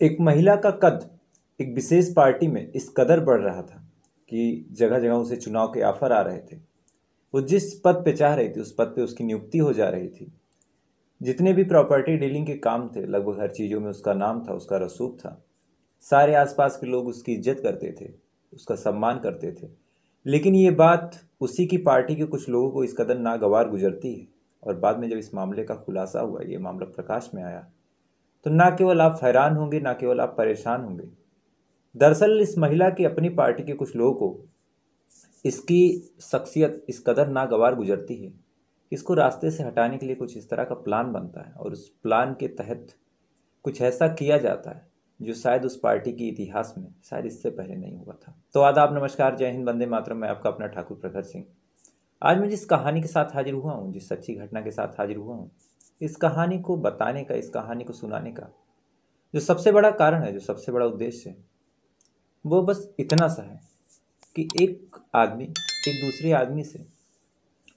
एक महिला का कद एक विशेष पार्टी में इस कदर बढ़ रहा था कि जगह जगह उसे चुनाव के ऑफर आ रहे थे। वो जिस पद पे चाह रही थी उस पद पे उसकी नियुक्ति हो जा रही थी। जितने भी प्रॉपर्टी डीलिंग के काम थे लगभग हर चीज़ों में उसका नाम था, उसका रसूख था। सारे आसपास के लोग उसकी इज्जत करते थे, उसका सम्मान करते थे। लेकिन ये बात उसी की पार्टी के कुछ लोगों को इस कदर नागवार गुजरती है। और बाद में जब इस मामले का खुलासा हुआ, ये मामला प्रकाश में आया, तो ना केवल आप हैरान होंगे, ना केवल आप परेशान होंगे। दरअसल इस महिला की अपनी पार्टी के कुछ लोगों को इसकी शख्सियत इस कदर नागवार गुजरती है कि इसको रास्ते से हटाने के लिए कुछ इस तरह का प्लान बनता है और उस प्लान के तहत कुछ ऐसा किया जाता है जो शायद उस पार्टी के इतिहास में शायद इससे पहले नहीं हुआ था। तो आदाब, नमस्कार, जय हिंद, वंदे मातरम। मैं आपका अपना ठाकुर प्रखर सिंह आज मैं जिस कहानी के साथ हाजिर हुआ हूँ, जिस सच्ची घटना के साथ हाजिर हुआ हूँ, इस कहानी को बताने का, इस कहानी को सुनाने का जो सबसे बड़ा कारण है, जो सबसे बड़ा उद्देश्य है, वो बस इतना सा है कि एक आदमी एक दूसरे आदमी से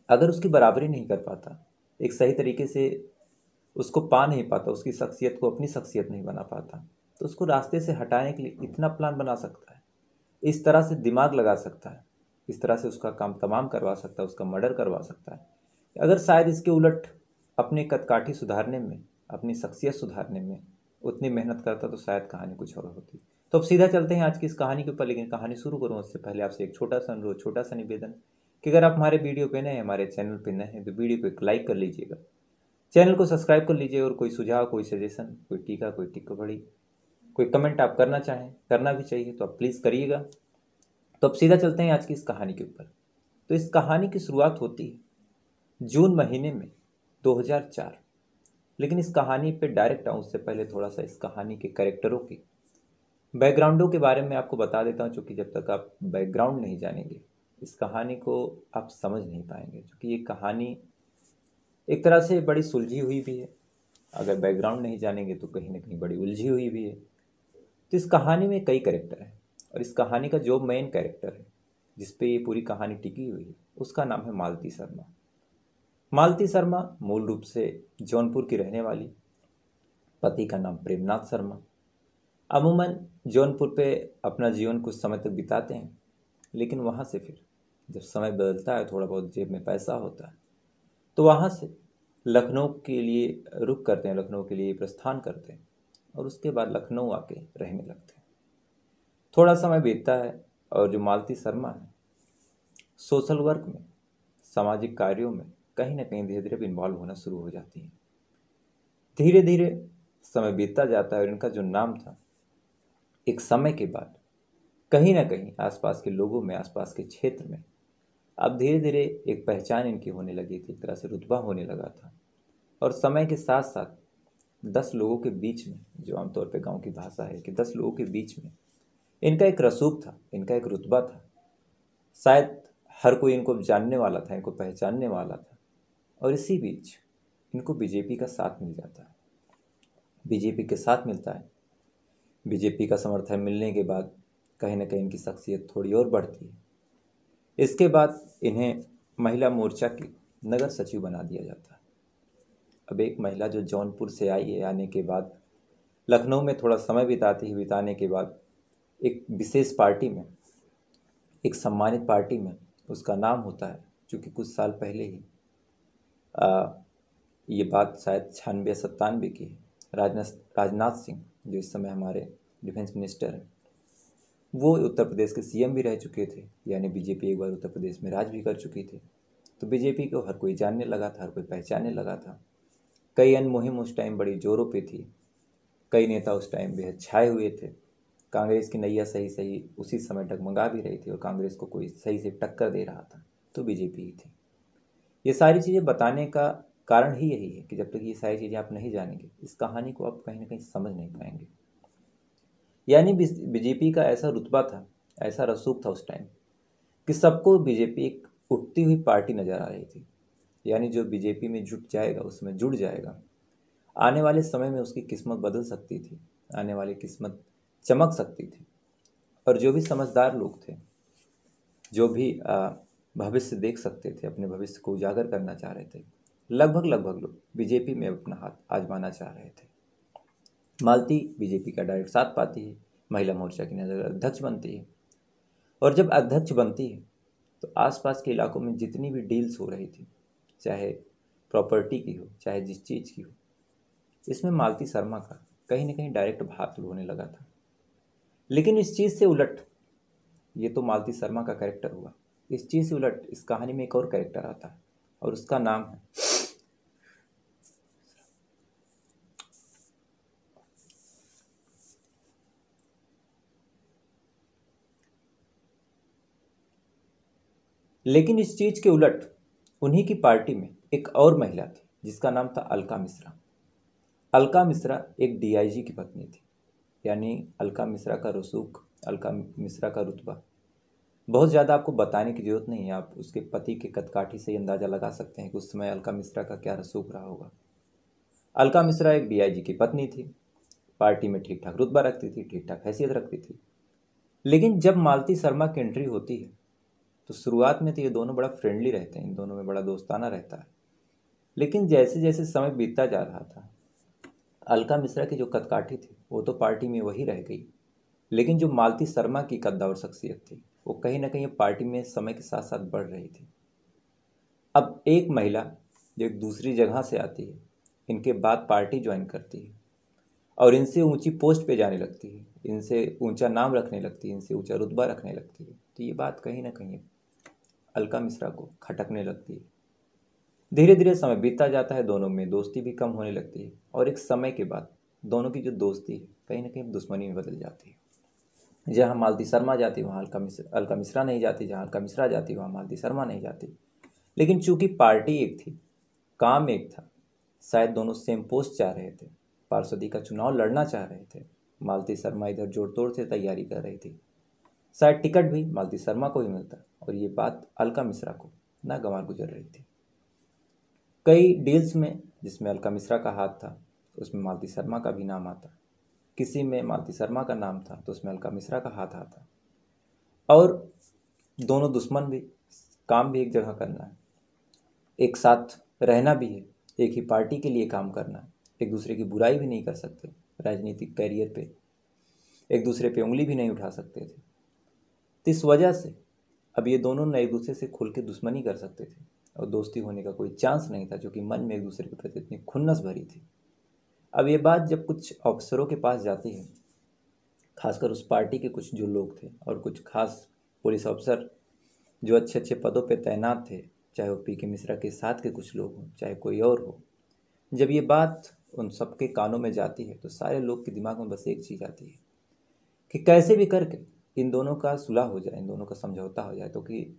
अगर उसकी बराबरी नहीं कर पाता, एक सही तरीके से उसको पा नहीं पाता, उसकी शख्सियत को अपनी शख्सियत नहीं बना पाता, तो उसको रास्ते से हटाने के लिए इतना प्लान बना सकता है, इस तरह से दिमाग लगा सकता है, इस तरह से उसका काम तमाम करवा सकता है, उसका मर्डर करवा सकता है। अगर शायद इसके उलट अपने कदकाठी सुधारने में, अपनी शख्सियत सुधारने में उतनी मेहनत करता तो शायद कहानी कुछ और होती। तो अब सीधा चलते हैं आज की इस कहानी के ऊपर। लेकिन कहानी शुरू करूँ उससे पहले आपसे एक छोटा सा अनुरोध, छोटा सा निवेदन कि अगर आप हमारे वीडियो पे नए हैं, हमारे चैनल पे नए हैं, तो वीडियो को एक लाइक कर लीजिएगा, चैनल को सब्सक्राइब कर लीजिए। और कोई सुझाव, कोई सजेशन, कोई टीका, कोई टिप्पणी, कोई कमेंट आप करना चाहें, करना भी चाहिए, तो आप प्लीज़ करिएगा। तो अब सीधा चलते हैं आज की इस कहानी के ऊपर। तो इस कहानी की शुरुआत होती है जून महीने में 2004। लेकिन इस कहानी पे डायरेक्ट आऊँ उससे पहले थोड़ा सा इस कहानी के कैरेक्टरों की बैकग्राउंडों के बारे में आपको बता देता हूँ, क्योंकि जब तक आप बैकग्राउंड नहीं जानेंगे इस कहानी को आप समझ नहीं पाएंगे। क्योंकि ये कहानी एक तरह से बड़ी सुलझी हुई भी है, अगर बैकग्राउंड नहीं जानेंगे तो कहीं ना कहीं बड़ी उलझी हुई भी है। तो इस कहानी में कई कैरेक्टर हैं और इस कहानी का जो मेन कैरेक्टर है जिस पे ये पूरी कहानी टिकी हुई है उसका नाम है मालती शर्मा। मालती शर्मा मूल रूप से जौनपुर की रहने वाली, पति का नाम प्रेमनाथ शर्मा। अमूमन जौनपुर पे अपना जीवन कुछ समय तक बिताते हैं, लेकिन वहाँ से फिर जब समय बदलता है, थोड़ा बहुत जेब में पैसा होता है, तो वहाँ से लखनऊ के लिए रुख करते हैं, लखनऊ के लिए प्रस्थान करते हैं और उसके बाद लखनऊ आके रहने लगते हैं। थोड़ा समय बीतता है और जो मालती शर्मा है सोशल वर्क में, सामाजिक कार्यों में कहीं ना कहीं धीरे धीरे इन्वॉल्व होना शुरू हो जाती है। धीरे धीरे समय बीतता जाता है और इनका जो नाम था एक समय के बाद कहीं ना कहीं आसपास के लोगों में, आसपास के क्षेत्र में अब धीरे धीरे एक पहचान इनकी होने लगी थी, एक तरह से रुतबा होने लगा था। और समय के साथ साथ 10 लोगों के बीच में, जो आमतौर पे गांव की भाषा है कि 10 लोगों के बीच में इनका एक रसूख था, इनका एक रुतबा था। शायद हर कोई इनको जानने वाला था, इनको पहचानने वाला था। और इसी बीच इनको बीजेपी का साथ मिल जाता है। बीजेपी के साथ मिलता है, बीजेपी का समर्थन मिलने के बाद कहीं ना कहीं इनकी शख्सियत थोड़ी और बढ़ती है। इसके बाद इन्हें महिला मोर्चा की नगर सचिव बना दिया जाता है। अब एक महिला जो जौनपुर से आई है, आने के बाद लखनऊ में थोड़ा समय बिताने के बाद एक विशेष पार्टी में, एक सम्मानित पार्टी में उसका नाम होता है। चूँकि कुछ साल पहले ही ये बात शायद 96-97 की है, राजनाथ सिंह जो इस समय हमारे डिफेंस मिनिस्टर हैं, वो उत्तर प्रदेश के सीएम भी रह चुके थे, यानी बीजेपी एक बार उत्तर प्रदेश में राज भी कर चुकी थी। तो बीजेपी को हर कोई जानने लगा था, हर कोई पहचानने लगा था। कई अन्य मुहिम उस टाइम बड़ी जोरों पे थी, कई नेता उस टाइम बेहद छाए हुए थे। कांग्रेस की नैया सही सही उसी समय डगमगा भी रही थी और कांग्रेस को कोई सही से टक्कर दे रहा था तो बीजेपी ही थी। ये सारी चीज़ें बताने का कारण ही यही है कि जब तक ये सारी चीज़ें आप नहीं जानेंगे इस कहानी को आप कहीं ना कहीं समझ नहीं पाएंगे। यानी बीजेपी का ऐसा रुतबा था, ऐसा रसूख था उस टाइम कि सबको बीजेपी एक उठती हुई पार्टी नज़र आ रही थी। यानी जो बीजेपी में जुट जाएगा, उसमें जुड़ जाएगा, आने वाले समय में उसकी किस्मत बदल सकती थी, आने वाली किस्मत चमक सकती थी। और जो भी समझदार लोग थे, जो भी भविष्य देख सकते थे, अपने भविष्य को उजागर करना चाह रहे थे, लगभग लगभग लोग बीजेपी में अपना हाथ आजमाना चाह रहे थे। मालती बीजेपी का डायरेक्ट साथ पाती है, महिला मोर्चा की नजर अध्यक्ष बनती है। और जब अध्यक्ष बनती है तो आसपास के इलाकों में जितनी भी डील्स हो रही थी, चाहे प्रॉपर्टी की हो चाहे जिस चीज़ की हो, इसमें मालती शर्मा का कहीं ना कहीं डायरेक्ट हाथ होने लगा था। लेकिन इस चीज़ से उलट, ये तो मालती शर्मा का कैरेक्टर हुआ, इस चीज़ से उलट इस कहानी में एक और कैरेक्टर आता है और उसका नाम है लेकिन इस चीज़ के उलट उन्हीं की पार्टी में एक और महिला थी जिसका नाम था अलका मिश्रा। अलका मिश्रा एक डीआईजी की पत्नी थी, यानी अलका मिश्रा का रसूख, अलका मिश्रा का रुतबा बहुत ज़्यादा आपको बताने की जरूरत नहीं है। आप उसके पति के कदकाठी से ही अंदाज़ा लगा सकते हैं कि उस समय अलका मिश्रा का क्या रसूख रहा होगा। अलका मिश्रा एक डीआईजी की पत्नी थी, पार्टी में ठीक ठाक रुतबा रखती थी, ठीक ठाक हैसियत रखती थी। लेकिन जब मालती शर्मा की एंट्री होती है तो शुरुआत में तो ये दोनों बड़ा फ्रेंडली रहते हैं, इन दोनों में बड़ा दोस्ताना रहता है। लेकिन जैसे जैसे समय बीतता जा रहा था, अलका मिश्रा की जो कदकाठी थी वो तो पार्टी में वही रह गई, लेकिन जो मालती शर्मा की कद्दावर शख्सियत थी वो कहीं ना कहीं पार्टी में समय के साथ साथ बढ़ रही थी। अब एक महिला जो एक दूसरी जगह से आती है, इनके बाद पार्टी ज्वाइन करती है और इनसे ऊंची पोस्ट पे जाने लगती है, इनसे ऊंचा नाम रखने लगती है, इनसे ऊंचा रुतबा रखने लगती है, तो ये बात कहीं ना कहीं अलका मिश्रा को खटकने लगती है। धीरे धीरे समय बीतता जाता है, दोनों में दोस्ती भी कम होने लगती है और एक समय के बाद दोनों की जो दोस्ती है कहीं ना कहीं दुश्मनी में बदल जाती है। जहाँ मालती शर्मा जाती वहाँ अलका मिश्रा नहीं जाती, जहाँ अलका मिश्रा जाती वहाँ मालती शर्मा नहीं जाती। लेकिन चूंकि पार्टी एक थी, काम एक था, शायद दोनों सेम पोस्ट चाह रहे थे, पार्षदी का चुनाव लड़ना चाह रहे थे। मालती शर्मा इधर जोड़ तोड़ से तैयारी कर रही थी, शायद टिकट भी मालती शर्मा को ही मिलता और ये बात अलका मिश्रा को नागवार गुजर रही थी। कई डील्स में जिसमें अलका मिश्रा का हाथ था उसमें मालती शर्मा का भी नाम आता, किसी में मालती शर्मा का नाम था तो उसमें अलका मिश्रा का हाथ आता। और दोनों दुश्मन भी, काम भी एक जगह करना है, एक साथ रहना भी है, एक ही पार्टी के लिए काम करना है, एक दूसरे की बुराई भी नहीं कर सकते, राजनीतिक कैरियर पे एक दूसरे पे उंगली भी नहीं उठा सकते थे। तो इस वजह से अब ये दोनों न एक दूसरे से खुल के दुश्मनी कर सकते थे और दोस्ती होने का कोई चांस नहीं था, क्योंकि मन में एक दूसरे के प्रति इतनी खुन्नस भरी थी। अब ये बात जब कुछ अफसरों के पास जाती है, खासकर उस पार्टी के कुछ जो लोग थे और कुछ खास पुलिस अफसर जो अच्छे अच्छे पदों पे तैनात थे, चाहे वो पीके मिश्रा के साथ के कुछ लोग हों चाहे कोई और हो, जब ये बात उन सबके कानों में जाती है तो सारे लोग के दिमाग में बस एक चीज़ आती है कि कैसे भी करके इन दोनों का सुलह हो जाए, इन दोनों का समझौता हो जाए। तो कि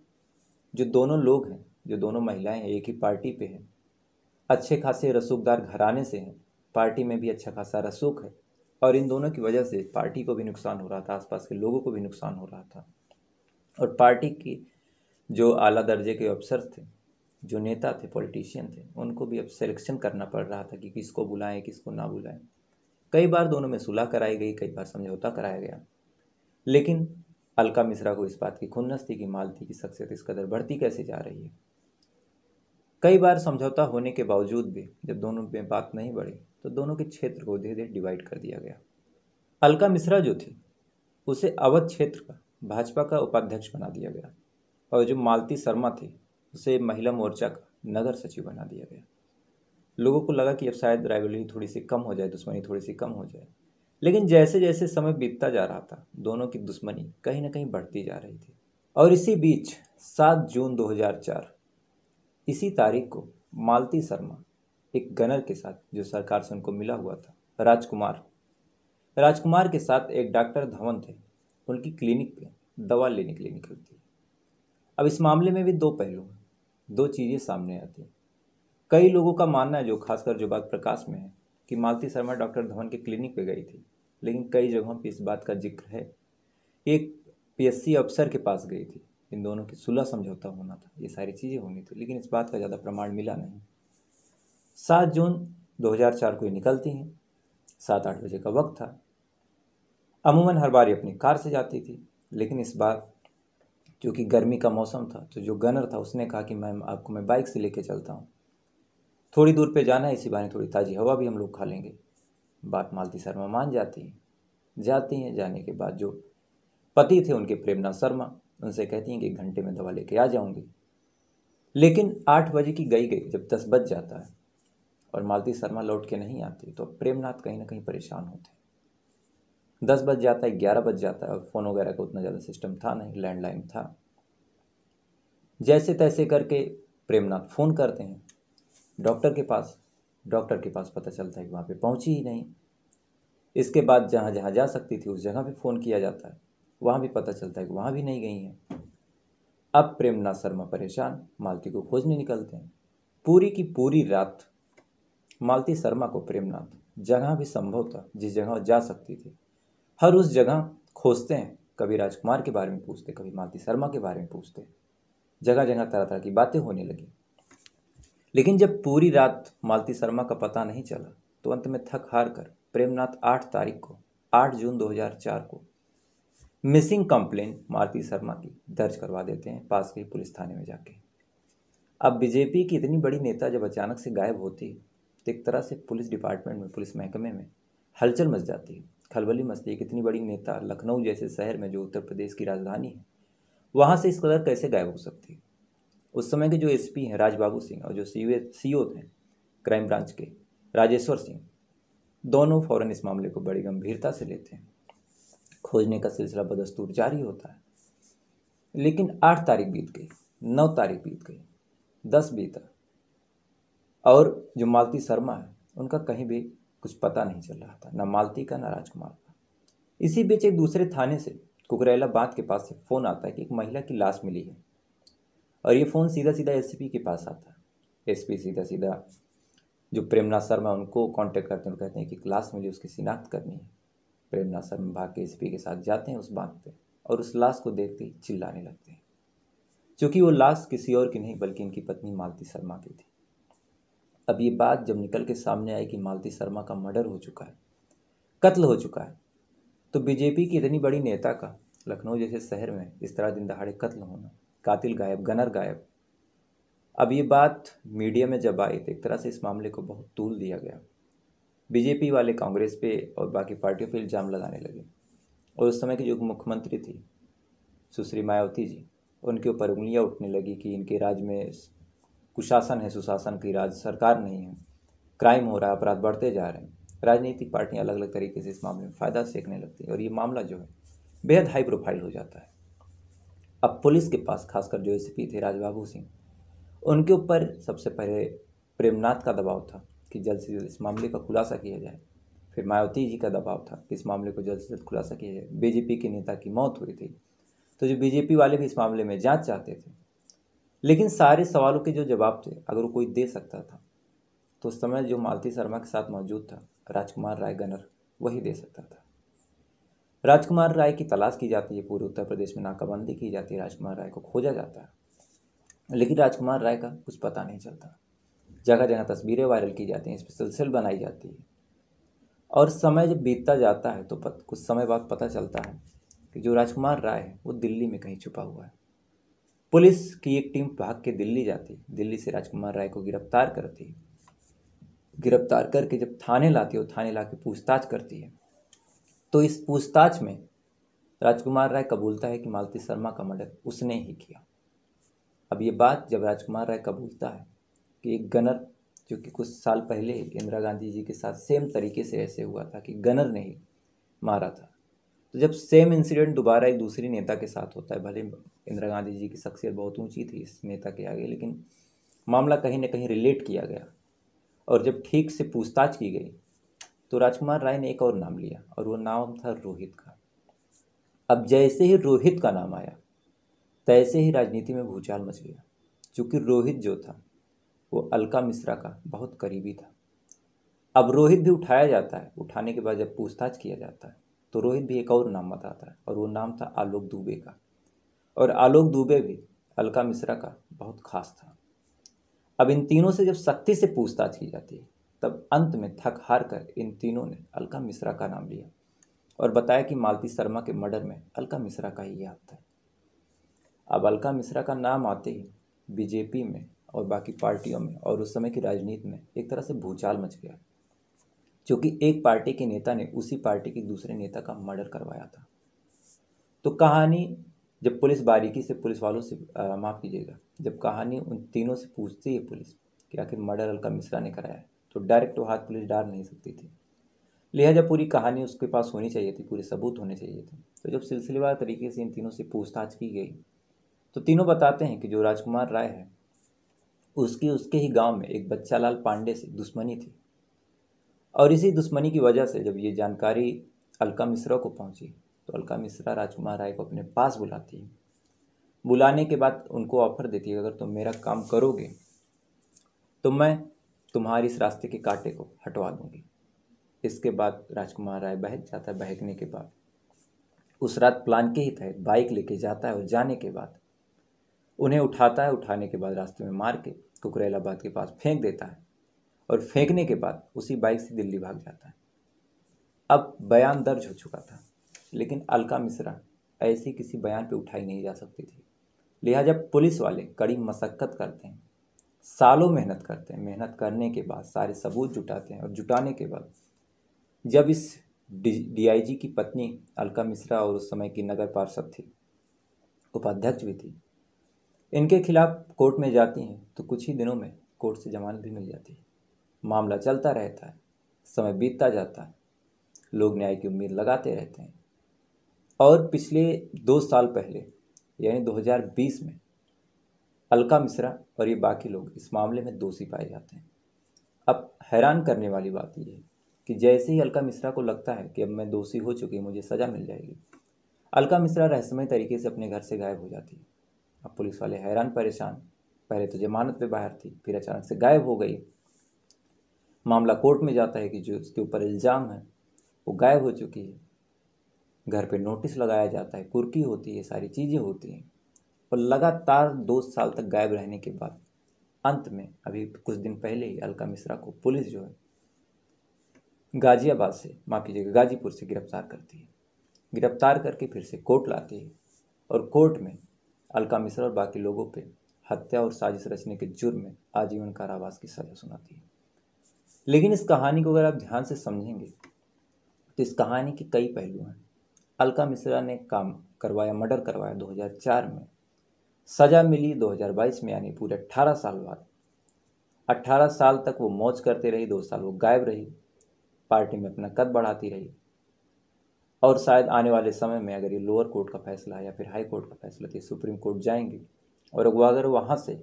जो दोनों लोग हैं, जो दोनों महिलाएं हैं, एक ही पार्टी पे हैं, अच्छे खासे रसूखदार घराने से हैं, पार्टी में भी अच्छा खासा रसूख है और इन दोनों की वजह से पार्टी को भी नुकसान हो रहा था, आसपास के लोगों को भी नुकसान हो रहा था। और पार्टी की जो आला दर्जे के अफसर थे, जो नेता थे, पॉलिटिशियन थे, उनको भी अब सिलेक्शन करना पड़ रहा था कि किसको बुलाएं किसको ना बुलाएं। कई बार दोनों में सुलह कराई गई, कई बार समझौता कराया गया, लेकिन अलका मिश्रा को इस बात की खुन्नस थी कि मालती की शख्सियत इस कदर बढ़ती कैसे जा रही है। कई बार समझौता होने के बावजूद भी जब दोनों में बात नहीं बढ़ी तो दोनों के क्षेत्र को धीरे धीरे डिवाइड कर दिया गया। अलका मिश्रा जो थी उसे अवध क्षेत्र का भाजपा का उपाध्यक्ष बना दिया गया और जो मालती शर्मा थी उसे महिला मोर्चा का नगर सचिव बना दिया गया। लोगों को लगा कि अब शायद राइवलरी थोड़ी सी कम हो जाए, दुश्मनी थोड़ी सी कम हो जाए, लेकिन जैसे जैसे समय बीतता जा रहा था दोनों की दुश्मनी कहीं ना कहीं बढ़ती जा रही थी। और इसी बीच 7 जून 2004 इसी तारीख को मालती शर्मा एक गनर के साथ जो सरकार से उनको मिला हुआ था, राजकुमार के साथ एक डॉक्टर धवन थे, उनकी क्लिनिक पे दवा लेने के लिए निकलती है। अब इस मामले में भी दो पहलू हैं, दो चीज़ें सामने आती हैं। कई लोगों का मानना है, जो खासकर जो बात प्रकाश में है, कि मालती शर्मा डॉक्टर धवन के क्लिनिक पे गई थी, लेकिन कई जगहों पे इस बात का जिक्र है एक पीएससी अफसर के पास गई थी, इन दोनों की सुलह समझौता होना था, ये सारी चीज़ें होनी थी, लेकिन इस बात का ज़्यादा प्रमाण मिला नहीं। 7 जून 2004 को ये निकलती हैं, 7-8 बजे का वक्त था। अमूमन हर बार ये अपनी कार से जाती थी, लेकिन इस बार क्योंकि गर्मी का मौसम था तो जो गनर था उसने कहा कि मैं बाइक से लेके चलता हूँ, थोड़ी दूर पे जाना है, इसी बहाने थोड़ी ताज़ी हवा भी हम लोग खा लेंगे। बात मालती शर्मा मान जाती हैं। जाती हैं, जाने के बाद जो पति थे उनके प्रेमनाथ शर्मा उनसे कहती हैं कि 1 घंटे में दवा लेके आ जाऊंगी। लेकिन 8 बजे की गई जब 10 बज जाता है और मालती शर्मा लौट के नहीं आती तो प्रेमनाथ कहीं ना कहीं परेशान होते हैं। 10 बज जाता है, 11 बज जाता है और फ़ोन वगैरह का उतना ज़्यादा सिस्टम था नहीं, लैंडलाइन था। जैसे तैसे करके प्रेमनाथ फ़ोन करते हैं डॉक्टर के पास। डॉक्टर के पास पता चलता है कि वहाँ पे पहुँची ही नहीं। इसके बाद जहाँ जहाँ जा सकती थी उस जगह पे फ़ोन किया जाता है, वहाँ भी पता चलता है कि वहाँ भी नहीं गई हैं। अब प्रेमनाथ शर्मा परेशान मालती को खोजने निकलते हैं। पूरी की पूरी रात मालती शर्मा को प्रेमनाथ जहाँ भी संभव था, जिस जगह वो जा सकती थी, हर उस जगह खोजते हैं। कभी राजकुमार के बारे में पूछते, कभी मालती शर्मा के बारे में पूछते। जगह जगह तरह तरह की बातें होने लगी। लेकिन जब पूरी रात मालती शर्मा का पता नहीं चला तो अंत में थक हार कर प्रेमनाथ 8 तारीख को 8 जून 2004 को मिसिंग कंप्लेंट मालती शर्मा की दर्ज करवा देते हैं पास के पुलिस थाने में जाके। अब बीजेपी की इतनी बड़ी नेता जब अचानक से गायब होती है तो एक तरह से पुलिस डिपार्टमेंट में, पुलिस महकमे में हलचल मच जाती है, खलबली मचती है कि इतनी बड़ी नेता लखनऊ जैसे शहर में जो उत्तर प्रदेश की राजधानी है वहाँ से इस कदर कैसे गायब हो सकती है। उस समय के जो एसपी हैं राजबाबू सिंह और जो सीओ थे क्राइम ब्रांच के राजेश्वर सिंह, दोनों फौरन इस मामले को बड़ी गंभीरता से लेते हैं। खोजने का सिलसिला बदस्तूर जारी होता है। लेकिन 8 तारीख बीत गई, 9 तारीख बीत गई, 10 बीता और जो मालती शर्मा है उनका कहीं भी कुछ पता नहीं चल रहा था, ना मालती का ना राजकुमार का। इसी बीच एक दूसरे थाने से कुकरेला बांध के पास से फ़ोन आता है कि एक महिला की लाश मिली है और ये फ़ोन सीधा सीधा एसपी के पास आता है। एसपी सीधा सीधा जो प्रेमनाथ शर्मा उनको कांटेक्ट करते हैं और कहते हैं कि लाश मिली, उसकी शिनाख्त करनी है। प्रेमनाथ शर्मा भाग के एसपी के साथ जाते हैं उस बांध पे और उस लाश को देखते ही चिल्लाने लगते हैं, क्योंकि वो लाश किसी और की नहीं बल्कि इनकी पत्नी मालती शर्मा की थी। अब ये बात जब निकल के सामने आई कि मालती शर्मा का मर्डर हो चुका है, कत्ल हो चुका है, तो बीजेपी की इतनी बड़ी नेता का लखनऊ जैसे शहर में इस तरह दिन दहाड़े कत्ल होना, कातिल गायब, गनर गायब। अब ये बात मीडिया में जब आई तो एक तरह से इस मामले को बहुत तूल दिया गया। बीजेपी वाले कांग्रेस पे और बाकी पार्टियों पे इल्ज़ाम लगाने लगे और उस समय की जो मुख्यमंत्री थी सुश्री मायावती जी, उनके ऊपर उंगलियां उठने लगी कि इनके राज्य में कुशासन है, सुशासन की राज सरकार नहीं है, क्राइम हो रहा है, अपराध बढ़ते जा रहे हैं। राजनीतिक पार्टियां अलग अलग तरीके से इस मामले में फ़ायदा सेकने लगती हैं और ये मामला जो है बेहद हाई प्रोफाइल हो जाता है। अब पुलिस के पास खासकर जो एसपी थे राजबाबू सिंह, उनके ऊपर सबसे पहले प्रेमनाथ का दबाव था कि जल्द से जल्द इस मामले का खुलासा किया जाए। फिर मायावती जी का दबाव था कि इस मामले को जल्द से जल्द खुलासा किया जाए। बीजेपी के नेता की मौत हुई थी तो जो बीजेपी वाले भी इस मामले में जांच चाहते थे। लेकिन सारे सवालों के जो जवाब थे अगर वो कोई दे सकता था तो उस समय जो मालती शर्मा के साथ मौजूद था राजकुमार राय गनर, वही दे सकता था। राजकुमार राय की तलाश की जाती है, पूरे उत्तर प्रदेश में नाकाबंदी की जाती है, राजकुमार राय को खोजा जाता है, लेकिन राजकुमार राय का कुछ पता नहीं चलता। जगह जगह तस्वीरें वायरल की जाती हैं, स्पेशल सेल बनाई जाती है और समय जब बीतता जाता है तो कुछ समय बाद पता चलता है कि जो राजकुमार राय है वो दिल्ली में कहीं छुपा हुआ है। पुलिस की एक टीम भाग के दिल्ली जाती है, दिल्ली से राजकुमार राय को गिरफ्तार करती है। गिरफ्तार करके जब थाने लाती है, थाने ला के पूछताछ करती है तो इस पूछताछ में राजकुमार राय कबूलता है कि मालती शर्मा का मर्डर उसने ही किया। अब ये बात जब राजकुमार राय कबूलता है कि एक गनर, जो कि कुछ साल पहले इंदिरा गांधी जी के साथ सेम तरीके से ऐसे हुआ था कि गनर ने ही मारा था, तो जब सेम इंसिडेंट दोबारा एक दूसरी नेता के साथ होता है, भले इंदिरा गांधी जी की शख्सियत बहुत ऊंची थी इस नेता के आगे, लेकिन मामला कहीं ना कहीं रिलेट किया गया और जब ठीक से पूछताछ की गई तो राजकुमार राय ने एक और नाम लिया और वो नाम था रोहित का। अब जैसे ही रोहित का नाम आया तैसे ही राजनीति में भूचाल मच गया, क्योंकि रोहित जो था वो अलका मिश्रा का बहुत करीबी था। अब रोहित भी उठाया जाता है, उठाने के बाद जब पूछताछ किया जाता है तो रोहित भी एक और नाम बताता है और वो नाम था आलोक दुबे का, और आलोक दुबे भी अलका मिश्रा का बहुत खास था। अब इन तीनों से जब सख्ती से पूछताछ की जाती है तब अंत में थक हार कर इन तीनों ने अलका मिश्रा का नाम लिया और बताया कि मालती शर्मा के मर्डर में अलका मिश्रा का ही हाथ है। अब अलका मिश्रा का नाम आते ही बीजेपी में और बाकी पार्टियों में और उस समय की राजनीति में एक तरह से भूचाल मच गया। क्योंकि एक पार्टी के नेता ने उसी पार्टी के दूसरे नेता का मर्डर करवाया था। तो कहानी जब पुलिस बारीकी से पुलिस वालों से माफ़ कीजिएगा, जब कहानी उन तीनों से पूछती है पुलिस कि आखिर मर्डर अलका मिश्रा ने कराया है, तो डायरेक्ट तो हाथ पुलिस डाल नहीं सकती थी। लिहाजा पूरी कहानी उसके पास होनी चाहिए थी, पूरे सबूत होने चाहिए थे। तो जब सिलसिलेवार तरीके से इन तीनों से पूछताछ की गई तो तीनों बताते हैं कि जो राजकुमार राय है उसकी उसके ही गांव में एक बच्चालाल पांडे से दुश्मनी थी, और इसी दुश्मनी की वजह से जब ये जानकारी अलका मिश्रा को पहुंची तो अलका मिश्रा राजकुमार राय को अपने पास बुलाती है। बुलाने के बाद उनको ऑफर देती है, अगर तुम मेरा काम करोगे तो मैं तुम्हारी इस रास्ते के कांटे को हटवा दूंगी। इसके बाद राजकुमार राय बहक जाता है। बहकने के बाद उस रात प्लान के ही तहत बाइक लेके जाता है और जाने के बाद उन्हें उठाता है। उठाने के बाद रास्ते में मार के कुकरेलाबाद के पास फेंक देता है, और फेंकने के बाद उसी बाइक से दिल्ली भाग जाता है। अब बयान दर्ज हो चुका था, लेकिन अलका मिश्रा ऐसी किसी बयान पे उठाई नहीं जा सकती थी। लिहाजा पुलिस वाले कड़ी मशक्क़त करते हैं, सालों मेहनत करते हैं। मेहनत करने के बाद सारे सबूत जुटाते हैं, और जुटाने के बाद जब इस डीआईजी की पत्नी अलका मिश्रा और उस समय की नगर पार्षद थी, उपाध्यक्ष भी थी, इनके खिलाफ कोर्ट में जाती हैं तो कुछ ही दिनों में कोर्ट से जमानत भी मिल जाती है। मामला चलता रहता है, समय बीतता जाता है, लोग न्याय की उम्मीद लगाते रहते हैं, और पिछले 2 साल पहले यानी 2020 में अलका मिश्रा और ये बाकी लोग इस मामले में दोषी पाए जाते हैं। अब हैरान करने वाली बात यह है कि जैसे ही अलका मिश्रा को लगता है कि अब मैं दोषी हो चुकी, मुझे सज़ा मिल जाएगी, अलका मिश्रा रहस्यमय तरीके से अपने घर से गायब हो जाती है। अब पुलिस वाले हैरान परेशान, पहले तो जमानत पे बाहर थी, फिर अचानक से गायब हो गई। मामला कोर्ट में जाता है कि जो उसके ऊपर इल्ज़ाम है वो गायब हो चुकी है। घर पे नोटिस लगाया जाता है, कुर्की होती है, सारी चीज़ें होती हैं, और लगातार 2 साल तक गायब रहने के बाद अंत में अभी कुछ दिन पहले ही अलका मिश्रा को पुलिस जो है गाजियाबाद से, माफ़ कीजिएगा, गाजीपुर से गिरफ्तार करती है। गिरफ्तार करके फिर से कोर्ट लाती है, और कोर्ट में अलका मिश्रा और बाकी लोगों पे हत्या और साजिश रचने के जुर्म में आजीवन कारावास की सज़ा सुनाती है। लेकिन इस कहानी को अगर आप ध्यान से समझेंगे तो इस कहानी के कई पहलू हैं। अलका मिश्रा ने काम करवाया, मर्डर करवाया 2004 में, सज़ा मिली 2022 में, यानी पूरे 18 साल बाद। 18 साल तक वो मौज करते रही, 2 साल वो गायब रही, पार्टी में अपना कद बढ़ाती रही, और शायद आने वाले समय में अगर ये लोअर कोर्ट का फैसला या फिर हाई कोर्ट का फैसला तो ये सुप्रीम कोर्ट जाएंगे, और अगर वहाँ से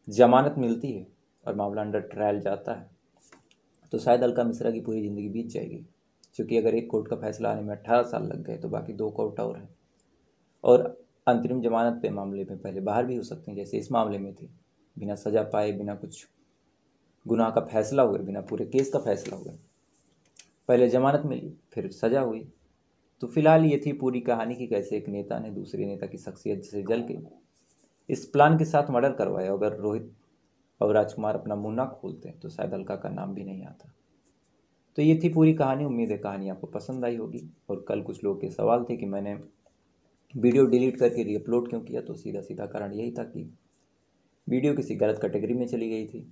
जमानत मिलती है और मामला अंडर ट्रायल जाता है तो शायद अलका मिश्रा की पूरी ज़िंदगी बीत जाएगी। क्योंकि अगर एक कोर्ट का फैसला आने में 18 साल लग गए तो बाकी 2 कोर्ट और हैं, और अंतरिम जमानत पे मामले में पहले बाहर भी हो सकते हैं, जैसे इस मामले में थी। बिना सज़ा पाए, बिना कुछ गुनाह का फैसला हुए, बिना पूरे केस का फैसला हुए, पहले जमानत मिली, फिर सज़ा हुई। तो फिलहाल ये थी पूरी कहानी कि कैसे एक नेता ने दूसरे नेता की शख्सियत से जल के इस प्लान के साथ मर्डर करवाया। अगर रोहित और राजकुमार अपना मुंह ना खोलते तो शायद अलका का नाम भी नहीं आता। तो ये थी पूरी कहानी। उम्मीद है कहानी आपको पसंद आई होगी। और कल कुछ लोगों के सवाल थे कि मैंने वीडियो डिलीट करके रीअपलोड क्यों किया, तो सीधा सीधा कारण यही था कि वीडियो किसी गलत कैटेगरी में चली गई थी।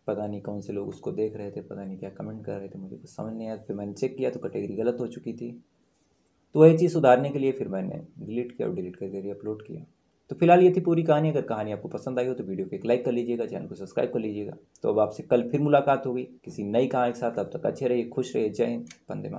पता नहीं कौन से लोग उसको देख रहे थे, पता नहीं क्या कमेंट कर रहे थे, मुझे कुछ समझ नहीं आया। फिर मैंने चेक किया तो कैटेगरी गलत हो चुकी थी। तो वही चीज़ सुधारने के लिए फिर मैंने डिलीट किया और डिलीट करके रीअपलोड किया। तो फिलहाल ये थी पूरी कहानी। अगर कहानी आपको पसंद आई हो तो वीडियो को एक लाइक कर लीजिएगा, चैनल को सब्सक्राइब कर लीजिएगा। तो अब आपसे कल फिर मुलाकात होगी किसी नई कहानी के साथ। तब तक अच्छे रहिए, खुश रहिए। जय हिंद, वंदे मातरम।